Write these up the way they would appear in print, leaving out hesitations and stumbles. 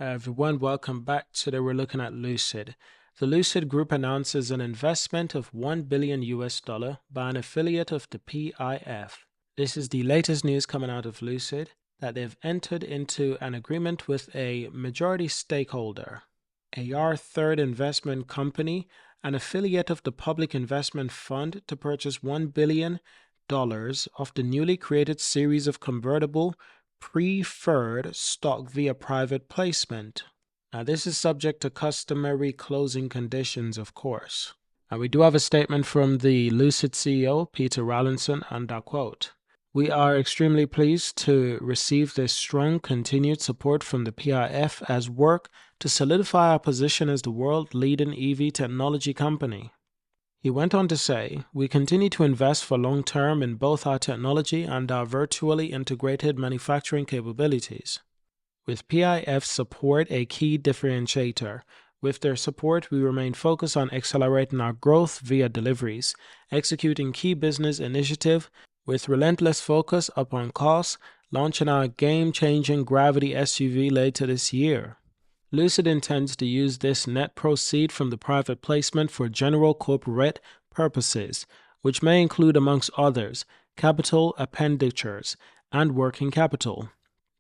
Everyone, welcome back. Today we're looking at Lucid. The Lucid Group announces an investment of $1 billion by an affiliate of the PIF. This is the latest news coming out of Lucid, that they've entered into an agreement with a majority stakeholder, AR Third Investment Company, an affiliate of the Public Investment Fund, to purchase $1 billion of the newly created series of convertible preferred stock via private placement. Now, this is subject to customary closing conditions, of course. And we do have a statement from the Lucid CEO, Peter Rawlinson, and I quote, "We are extremely pleased to receive this strong continued support from the PIF as work to solidify our position as the world-leading EV technology company." He went on to say, "We continue to invest for long-term in both our technology and our virtually integrated manufacturing capabilities. With PIF support a key differentiator. With their support, we remain focused on accelerating our growth via deliveries, executing key business initiatives with relentless focus upon costs, launching our game-changing Gravity SUV later this year. Lucid intends to use this net proceed from the private placement for general corporate purposes, which may include, amongst others, capital expenditures and working capital.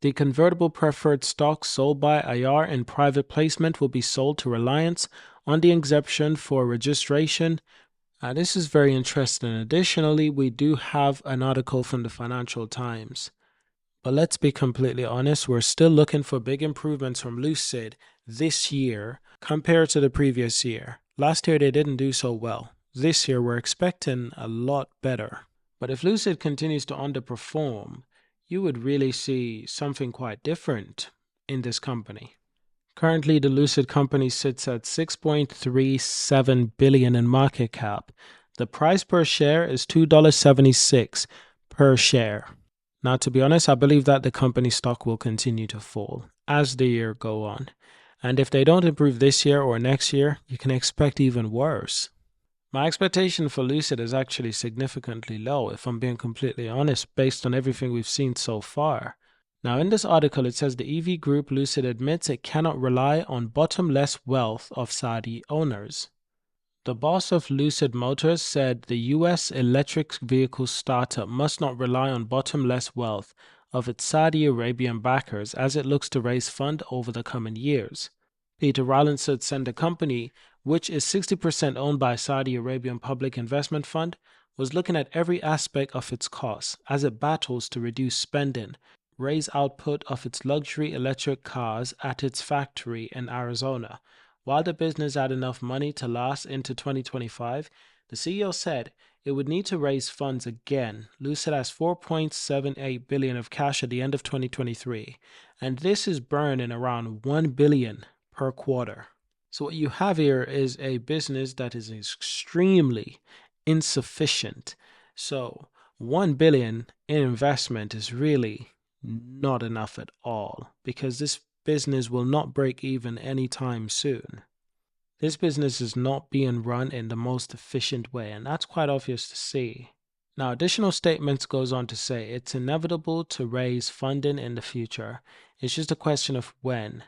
The convertible preferred stock sold by AR in private placement will be sold to Reliance on the exemption for registration." This is very interesting. Additionally, we do have an article from the Financial Times. But let's be completely honest, we're still looking for big improvements from Lucid this year compared to the previous year. Last year they didn't do so well. This year we're expecting a lot better. But if Lucid continues to underperform, you would really see something quite different in this company. Currently, the Lucid company sits at $6.37 billion in market cap. The price per share is $2.76 per share. Now, to be honest, I believe that the company stock will continue to fall as the year go on. And if they don't improve this year or next year, you can expect even worse. My expectation for Lucid is actually significantly low, if I'm being completely honest, based on everything we've seen so far. Now, in this article, it says the EV group Lucid admits it cannot rely on bottomless wealth of Saudi owners. The boss of Lucid Motors said the U.S. electric vehicle startup must not rely on bottomless wealth of its Saudi Arabian backers as it looks to raise funds over the coming years. Peter Rawlinson said the company, which is 60% owned by Saudi Arabian Public Investment Fund, was looking at every aspect of its costs as it battles to reduce spending, raise output of its luxury electric cars at its factory in Arizona. While the business had enough money to last into 2025, the CEO said it would need to raise funds again. Lucid has $4.78 billion of cash at the end of 2023, and this is burning around $1 billion per quarter. So what you have here is a business that is extremely insufficient. So $1 billion in investment is really not enough at all, because this business will not break even anytime soon. This business is not being run in the most efficient way, and that's quite obvious to see. Now, additional statements goes on to say it's inevitable to raise funding in the future. It's just a question of when.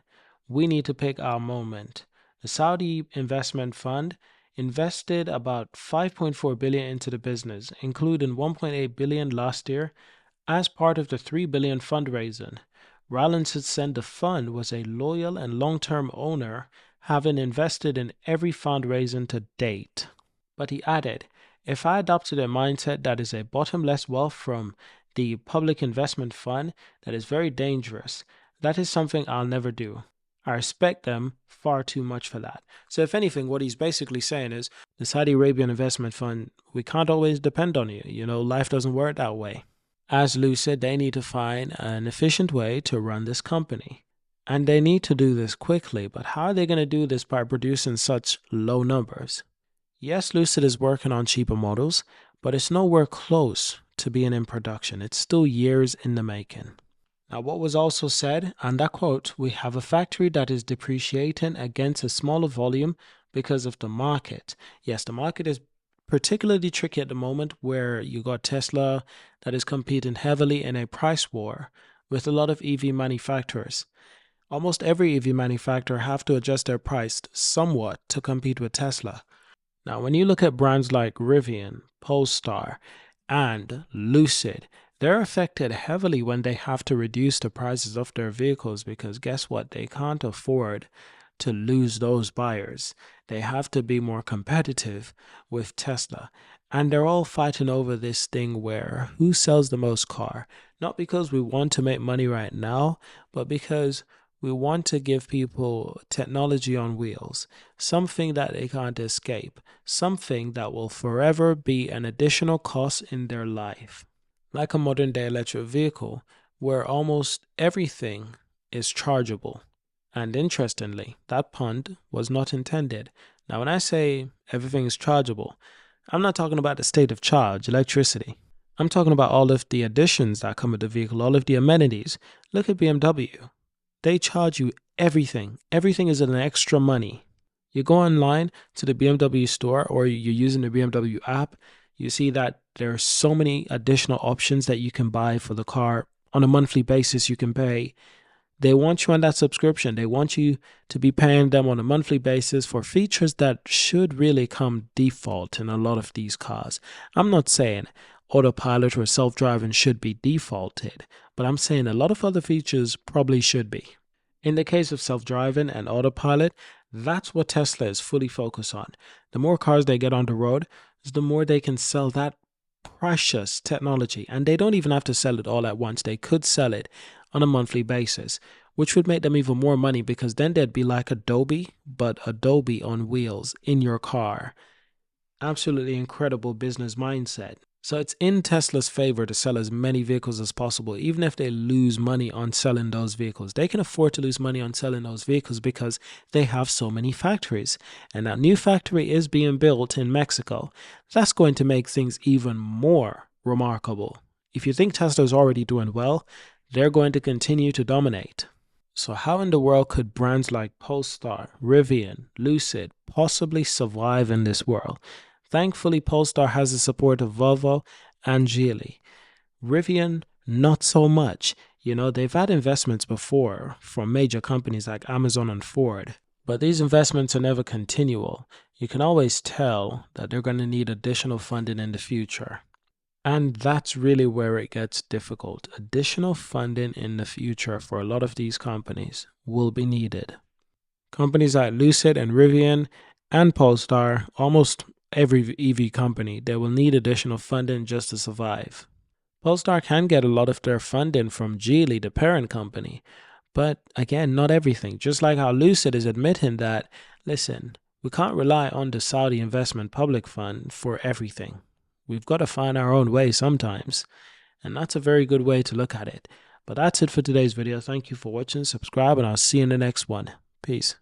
We need to pick our moment. The Saudi Investment Fund invested about $5.4 billion into the business, including $1.8 billion last year as part of the $3 billion fundraising. Rawlinson said the fund was a loyal and long-term owner, having invested in every fundraising to date. But he added, "If I adopted a mindset that is a bottomless wealth from the public investment fund, that is very dangerous. That is something I'll never do. I respect them far too much for that." So if anything, what he's basically saying is, the Saudi Arabian Investment Fund, we can't always depend on you. Life doesn't work that way. As Lucid, they need to find an efficient way to run this company. And they need to do this quickly, but how are they going to do this by producing such low numbers? Yes, Lucid is working on cheaper models, but it's nowhere close to being in production. It's still years in the making. Now, what was also said, and I quote, "We have a factory that is depreciating against a smaller volume because of the market." Yes, the market is particularly tricky at the moment, where you got Tesla that is competing heavily in a price war with a lot of EV manufacturers. Almost every EV manufacturer have to adjust their price somewhat to compete with Tesla. Now, when you look at brands like Rivian, Polestar, and Lucid, they're affected heavily when they have to reduce the prices of their vehicles because guess what? They can't afford to lose those buyers. They have to be more competitive with Tesla. And they're all fighting over this thing where who sells the most car? Not because we want to make money right now, but because we want to give people technology on wheels, something that they can't escape, something that will forever be an additional cost in their life. Like a modern day electric vehicle, where almost everything is chargeable. And interestingly, that pun was not intended. Now, when I say everything is chargeable, I'm not talking about the state of charge, electricity. I'm talking about all of the additions that come with the vehicle, all of the amenities. Look at BMW. They charge you everything. Everything is an extra money. You go online to the BMW store or you're using the BMW app, you see that there are so many additional options that you can buy for the car on a monthly basis you can pay. They want you on that subscription. They want you to be paying them on a monthly basis for features that should really come default in a lot of these cars. I'm not saying autopilot or self-driving should be defaulted, but I'm saying a lot of other features probably should be. In the case of self-driving and autopilot, that's what Tesla is fully focused on. The more cars they get on the road, the more they can sell that precious technology. And they don't even have to sell it all at once. They could sell it on a monthly basis, which would make them even more money because then they'd be like Adobe, but Adobe on wheels in your car. Absolutely incredible business mindset. So it's in Tesla's favor to sell as many vehicles as possible, even if they lose money on selling those vehicles. They can afford to lose money on selling those vehicles because they have so many factories. And that new factory is being built in Mexico. That's going to make things even more remarkable. If you think Tesla is already doing well, they're going to continue to dominate. So how in the world could brands like Polestar, Rivian, Lucid possibly survive in this world? Thankfully, Polestar has the support of Volvo and Geely. Rivian, not so much. They've had investments before from major companies like Amazon and Ford, but these investments are never continual. You can always tell that they're going to need additional funding in the future. And that's really where it gets difficult. Additional funding in the future for a lot of these companies will be needed. Companies like Lucid and Rivian and Polestar, almost every EV company, they will need additional funding just to survive. Polestar can get a lot of their funding from Geely, the parent company, but again, not everything. Just like how Lucid is admitting that, listen, we can't rely on the Saudi Investment Public Fund for everything. We've got to find our own way sometimes, and that's a very good way to look at it. But that's it for today's video. Thank you for watching, subscribe, and I'll see you in the next one. Peace.